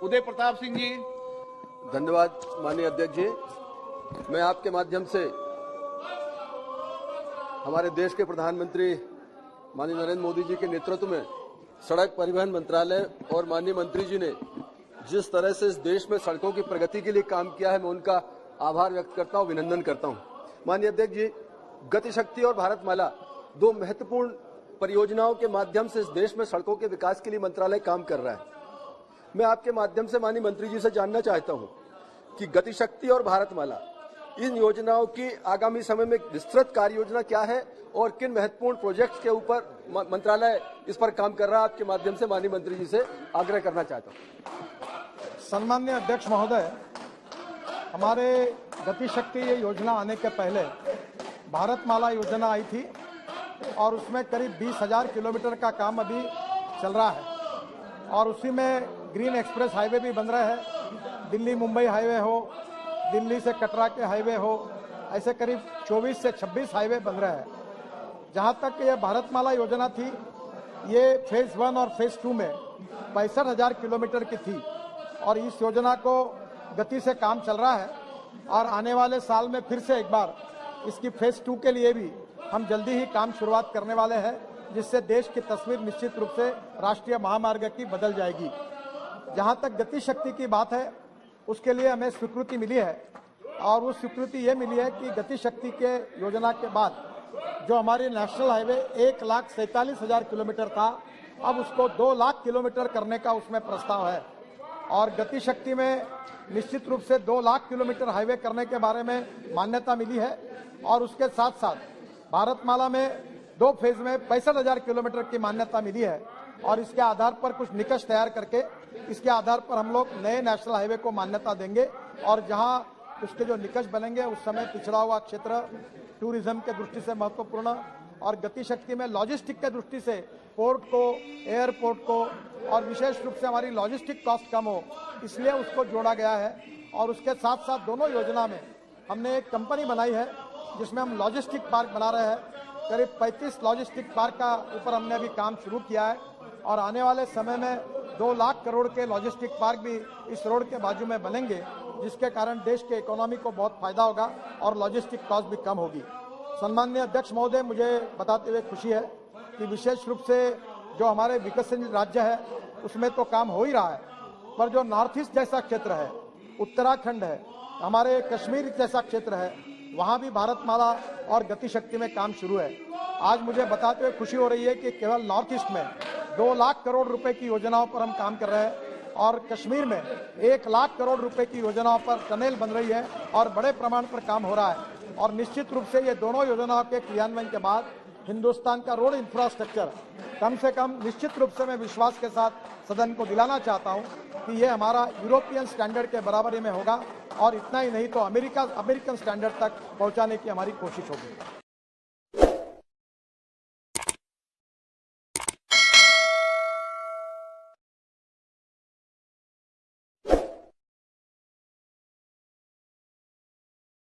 उदय प्रताप सिंह जी। धन्यवाद माननीय अध्यक्ष जी। मैं आपके माध्यम से हमारे देश के प्रधानमंत्री माननीय नरेंद्र मोदी जी के नेतृत्व में सड़क परिवहन मंत्रालय और माननीय मंत्री जी ने जिस तरह से इस देश में सड़कों की प्रगति के लिए काम किया है, मैं उनका आभार व्यक्त करता हूं, अभिनंदन करता हूं। माननीय अध्यक्ष जी, गतिशक्ति और भारतमाला दो महत्वपूर्ण परियोजनाओं के माध्यम से इस देश में सड़कों के विकास के लिए मंत्रालय काम कर रहा है। मैं आपके माध्यम से माननीय मंत्री जी से जानना चाहता हूं कि गतिशक्ति और भारतमाला इन योजनाओं की आगामी समय में विस्तृत कार्य योजना क्या है और किन महत्वपूर्ण प्रोजेक्ट्स के ऊपर मंत्रालय इस पर काम कर रहा है। आपके माध्यम से माननीय मंत्री जी से आग्रह करना चाहता हूं। सम्माननीय अध्यक्ष महोदय, हमारे गतिशक्ति योजना आने के पहले भारतमाला योजना आई थी और उसमें करीब 20,000 किलोमीटर का काम अभी चल रहा है और उसी में ग्रीन एक्सप्रेस हाईवे भी बन रहा है। दिल्ली मुंबई हाईवे हो, दिल्ली से कटरा के हाईवे हो, ऐसे करीब 24 से 26 हाईवे बन रहे हैं। जहां तक ये भारतमाला योजना थी, ये फेज 1 और फेज 2 में 65,000 किलोमीटर की थी और इस योजना को गति से काम चल रहा है और आने वाले साल में फिर से एक बार इसकी फेज 2 के लिए भी हम जल्दी ही काम शुरुआत करने वाले हैं, जिससे देश की तस्वीर निश्चित रूप से राष्ट्रीय महामार्ग की बदल जाएगी। जहां तक गति शक्ति की बात है, उसके लिए हमें स्वीकृति मिली है और वो स्वीकृति ये मिली है कि गति शक्ति के योजना के बाद जो हमारी नेशनल हाईवे 1,47,000 किलोमीटर था, अब उसको 2 लाख किलोमीटर करने का उसमें प्रस्ताव है और गति शक्ति में निश्चित रूप से 2 लाख किलोमीटर हाईवे करने के बारे में मान्यता मिली है और उसके साथ साथ भारतमाला में 2 फेज में 65,000 किलोमीटर की मान्यता मिली है और इसके आधार पर कुछ निकष तैयार करके इसके आधार पर हम लोग नए नेशनल हाईवे को मान्यता देंगे और जहां उसके जो निकष बनेंगे उस समय पिछड़ा हुआ क्षेत्र, टूरिज्म के दृष्टि से महत्वपूर्ण और गति शक्ति में लॉजिस्टिक के दृष्टि से पोर्ट को, एयरपोर्ट को और विशेष रूप से हमारी लॉजिस्टिक कॉस्ट कम हो, इसलिए उसको जोड़ा गया है। और उसके साथ साथ दोनों योजना में हमने एक कंपनी बनाई है जिसमें हम लॉजिस्टिक पार्क बना रहे हैं। करीब 35 लॉजिस्टिक पार्क का ऊपर हमने अभी काम शुरू किया है और आने वाले समय में 2 लाख करोड़ के लॉजिस्टिक पार्क भी इस रोड के बाजू में बनेंगे, जिसके कारण देश के इकोनॉमी को बहुत फायदा होगा और लॉजिस्टिक कॉस्ट भी कम होगी। सम्माननीय अध्यक्ष महोदय, मुझे बताते हुए खुशी है कि विशेष रूप से जो हमारे विकसनशील राज्य है उसमें तो काम हो ही रहा है, पर जो नॉर्थ ईस्ट जैसा क्षेत्र है, उत्तराखंड है, हमारे कश्मीर जैसा क्षेत्र है, वहां भी भारतमाला और गति शक्ति में काम शुरू है। आज मुझे बताते हुए खुशी हो रही है कि केवल नॉर्थ ईस्ट में 2 लाख करोड़ रुपए की योजनाओं पर हम काम कर रहे हैं और कश्मीर में 1 लाख करोड़ रुपए की योजनाओं पर टनल बन रही है और बड़े प्रमाण पर काम हो रहा है और निश्चित रूप से ये दोनों योजनाओं के क्रियान्वयन के बाद हिंदुस्तान का रोड इंफ्रास्ट्रक्चर कम से कम निश्चित रूप से मैं विश्वास के साथ सदन को दिलाना चाहता हूं कि ये हमारा यूरोपियन स्टैंडर्ड के बराबरी में होगा और इतना ही नहीं तो अमेरिकन स्टैंडर्ड तक पहुंचाने की हमारी कोशिश होगी।